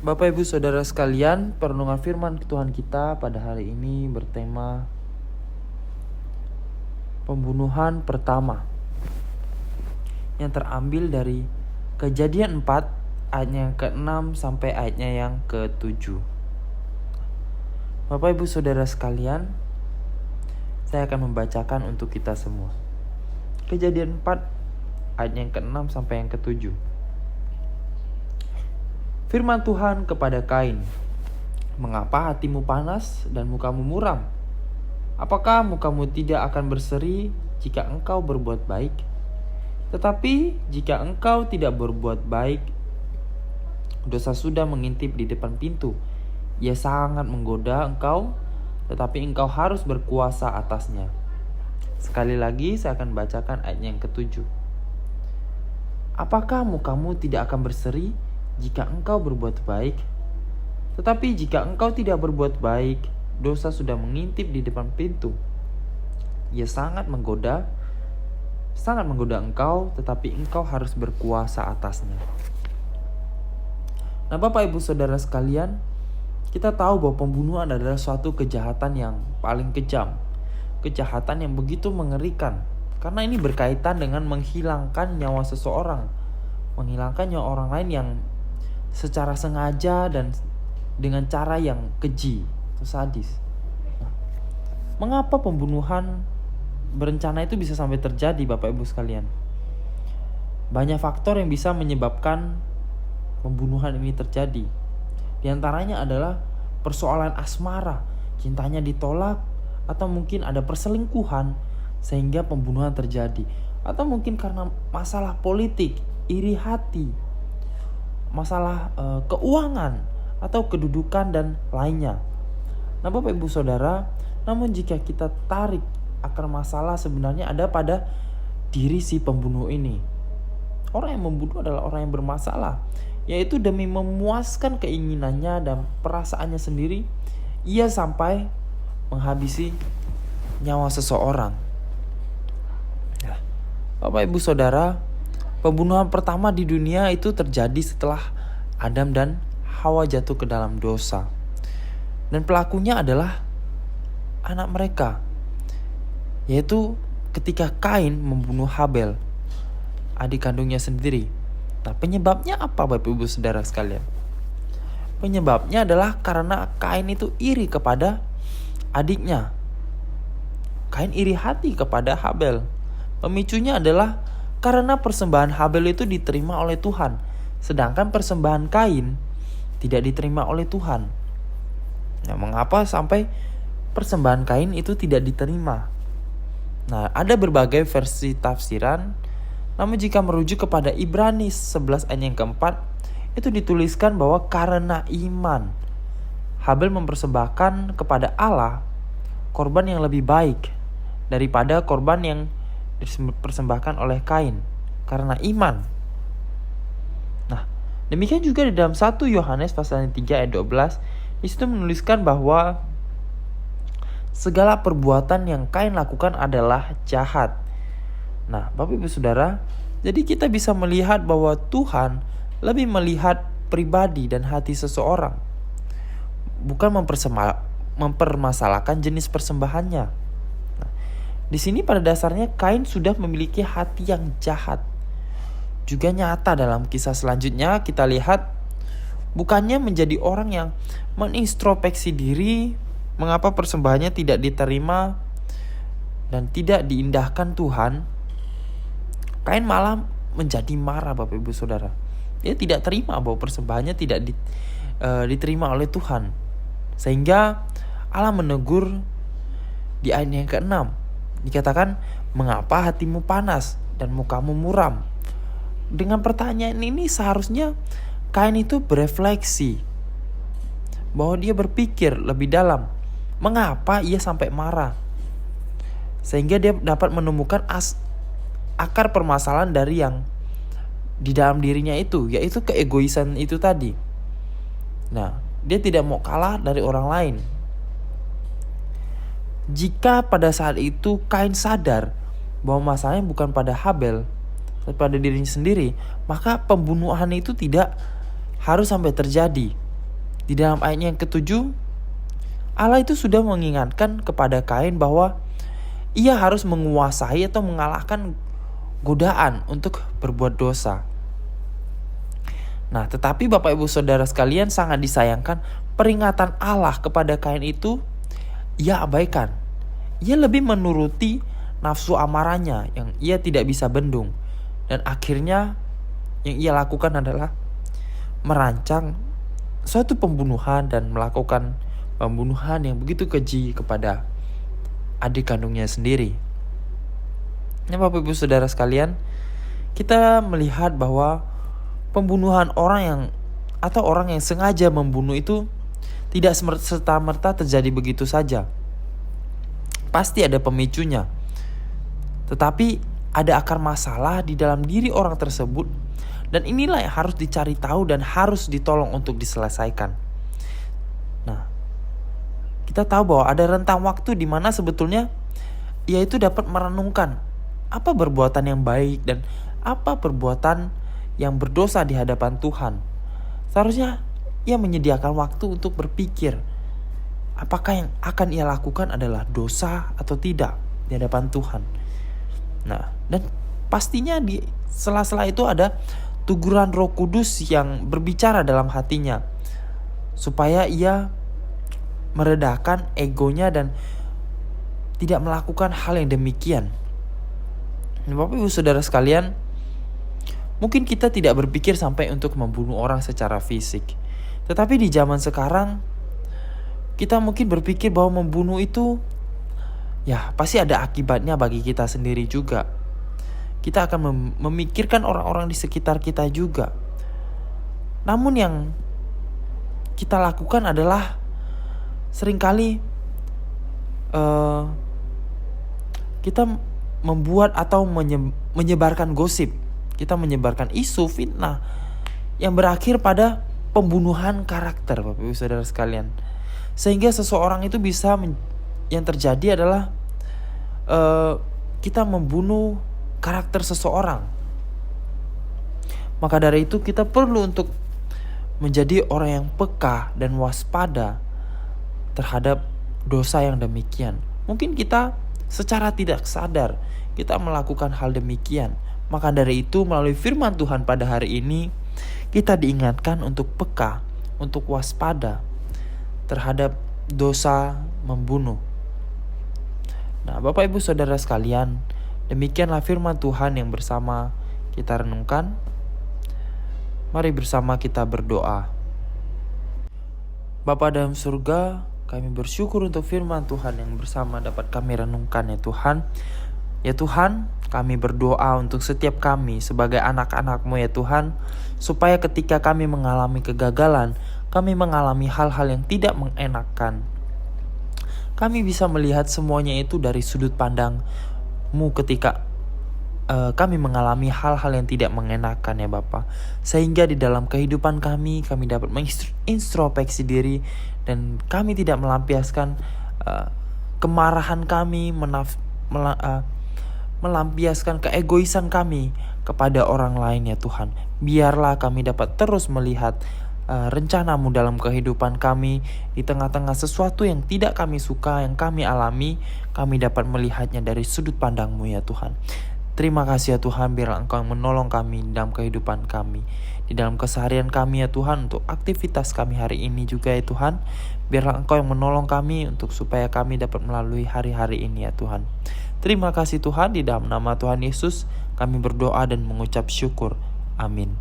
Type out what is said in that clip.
Bapak Ibu Saudara sekalian, perenungan firman Tuhan kita pada hari ini bertema pembunuhan pertama yang terambil dari Kejadian 4 ayatnya yang ke-6 sampai ayatnya yang ke-7. Bapak Ibu Saudara sekalian, saya akan membacakan untuk kita semua. Kejadian 4 ayat yang ke-6 sampai yang ke-7. Firman Tuhan kepada Kain, "Mengapa hatimu panas dan mukamu muram? Apakah mukamu tidak akan berseri jika engkau berbuat baik? Tetapi jika engkau tidak berbuat baik, dosa sudah mengintip di depan pintu. Ia sangat menggoda engkau, tetapi engkau harus berkuasa atasnya." Sekali lagi saya akan bacakan ayat yang ke-7. "Apakah mukamu tidak akan berseri jika engkau berbuat baik? Tetapi jika engkau tidak berbuat baik, dosa sudah mengintip di depan pintu. Ia sangat menggoda engkau, tetapi engkau harus berkuasa atasnya." Nah, Bapak Ibu Saudara sekalian, kita tahu bahwa pembunuhan adalah suatu kejahatan yang paling kejam. Kejahatan yang begitu mengerikan. Karena ini berkaitan dengan menghilangkan nyawa seseorang. Menghilangkan nyawa orang lain yang secara sengaja dan dengan cara yang keji atau sadis. Nah, mengapa pembunuhan berencana itu bisa sampai terjadi, Bapak Ibu sekalian? Banyak faktor yang bisa menyebabkan pembunuhan ini terjadi. Di antaranya adalah persoalan asmara, cintanya ditolak, atau mungkin ada perselingkuhan sehingga pembunuhan terjadi. Atau mungkin karena masalah politik, iri hati, masalah keuangan atau kedudukan dan lainnya. Nah, Bapak Ibu Saudara, namun jika kita tarik akar masalah sebenarnya ada pada diri si pembunuh ini. Orang yang membunuh adalah orang yang bermasalah, yaitu demi memuaskan keinginannya dan perasaannya sendiri, ia sampai menghabisi nyawa seseorang. Nah, Bapak Ibu Saudara, pembunuhan pertama di dunia itu terjadi setelah Adam dan Hawa jatuh ke dalam dosa. Dan pelakunya adalah anak mereka, yaitu ketika Kain membunuh Habel, adik kandungnya sendiri. Nah, penyebabnya apa, Bapak Ibu Saudara sekalian? Penyebabnya adalah karena Kain itu iri kepada adiknya. Kain iri hati kepada Habel. Pemicunya adalah karena persembahan Habel itu diterima oleh Tuhan, sedangkan persembahan Kain tidak diterima oleh Tuhan. Nah, mengapa sampai persembahan Kain itu tidak diterima? Nah, ada berbagai versi tafsiran. Namun jika merujuk kepada Ibrani 11 ayat yang keempat, itu dituliskan bahwa karena iman, Habel mempersembahkan kepada Allah korban yang lebih baik daripada korban yang dipersembahkan oleh Kain, karena iman. Nah, demikian juga di dalam 1 Yohanes pasal 3 ayat 12, di situ menuliskan bahwa segala perbuatan yang Kain lakukan adalah jahat. Nah, Bapak Ibu Saudara, jadi kita bisa melihat bahwa Tuhan lebih melihat pribadi dan hati seseorang, bukan mempermasalahkan jenis persembahannya. Nah, di sini pada dasarnya Kain sudah memiliki hati yang jahat. Juga nyata dalam kisah selanjutnya kita lihat, bukannya menjadi orang yang menintrospeksi diri mengapa persembahannya tidak diterima dan tidak diindahkan Tuhan. Kain malah menjadi marah, Bapak Ibu Saudara. Dia tidak terima bahwa persembahannya tidak diterima oleh Tuhan. Sehingga Allah menegur di ayat yang ke-6. Dikatakan, "Mengapa hatimu panas dan mukamu muram?" Dengan pertanyaan ini seharusnya Kain itu berefleksi, bahwa dia berpikir lebih dalam, mengapa ia sampai marah. Sehingga dia dapat menemukan akar permasalahan dari yang di dalam dirinya itu, yaitu keegoisan itu tadi. Nah, dia tidak mau kalah dari orang lain. Jika pada saat itu Kain sadar bahwa masalahnya bukan pada Habel, tapi pada dirinya sendiri, maka pembunuhan itu tidak harus sampai terjadi. Di dalam ayatnya yang ketujuh, Allah itu sudah mengingatkan kepada Kain bahwa ia harus menguasai atau mengalahkan godaan untuk berbuat dosa. Nah, tetapi Bapak Ibu Saudara sekalian, sangat disayangkan peringatan Allah kepada Kain itu ia abaikan. Ia lebih menuruti nafsu amarahnya yang ia tidak bisa bendung. Dan akhirnya yang ia lakukan adalah merancang suatu pembunuhan dan melakukan pembunuhan yang begitu keji kepada adik kandungnya sendiri. Nah, Bapak Ibu Saudara sekalian, kita melihat bahwa pembunuhan orang yang sengaja membunuh itu tidak serta-merta terjadi begitu saja. Pasti ada pemicunya. Tetapi ada akar masalah di dalam diri orang tersebut, dan inilah yang harus dicari tahu dan harus ditolong untuk diselesaikan. Nah, kita tahu bahwa ada rentang waktu di mana sebetulnya ia itu dapat merenungkan apa perbuatan yang baik dan apa perbuatan yang berdosa di hadapan Tuhan. Seharusnya ia menyediakan waktu untuk berpikir apakah yang akan ia lakukan adalah dosa atau tidak di hadapan Tuhan. Nah, dan pastinya di sela-sela itu ada teguran Roh Kudus yang berbicara dalam hatinya supaya ia meredakan egonya dan tidak melakukan hal yang demikian. Bapak Ibu Saudara sekalian, mungkin kita tidak berpikir sampai untuk membunuh orang secara fisik. Tetapi di zaman sekarang, kita mungkin berpikir bahwa membunuh itu ya pasti ada akibatnya bagi kita sendiri juga. Kita akan memikirkan orang-orang di sekitar kita juga. Namun yang kita lakukan adalah seringkali kita membuat atau menyebarkan gosip. Kita menyebarkan isu fitnah yang berakhir pada pembunuhan karakter, Bapak Ibu Saudara sekalian. Sehingga seseorang itu bisa yang terjadi adalah kita membunuh karakter seseorang. Maka dari itu kita perlu untuk menjadi orang yang peka dan waspada terhadap dosa yang demikian. Mungkin kita secara tidak sadar kita melakukan hal demikian. Maka dari itu melalui firman Tuhan pada hari ini kita diingatkan untuk peka, untuk waspada terhadap dosa membunuh. Nah, Bapak Ibu Saudara sekalian, demikianlah firman Tuhan yang bersama kita renungkan. Mari bersama kita berdoa. Bapa dalam surga, kami bersyukur untuk firman Tuhan yang bersama dapat kami renungkan ya Tuhan. Ya Tuhan, kami berdoa untuk setiap kami sebagai anak-anak-Mu ya Tuhan, supaya ketika kami mengalami kegagalan, kami mengalami hal-hal yang tidak mengenakan, kami bisa melihat semuanya itu dari sudut pandang-Mu ketika kami mengalami hal-hal yang tidak mengenakan ya Bapa. Sehingga di dalam kehidupan kami dapat mengintrospeksi diri dan kami tidak melampiaskan kemarahan kami, melampiaskan keegoisan kami kepada orang lain ya Tuhan. Biarlah kami dapat terus melihat rencana-Mu dalam kehidupan kami. Di tengah-tengah sesuatu yang tidak kami suka, yang kami alami, kami dapat melihatnya dari sudut pandang-Mu ya Tuhan. Terima kasih ya Tuhan, biarlah Engkau menolong kami dalam kehidupan kami, di dalam keseharian kami ya Tuhan, untuk aktivitas kami hari ini juga ya Tuhan. Biarlah Engkau yang menolong kami untuk supaya kami dapat melalui hari-hari ini ya Tuhan. Terima kasih Tuhan, di dalam nama Tuhan Yesus kami berdoa dan mengucap syukur. Amin.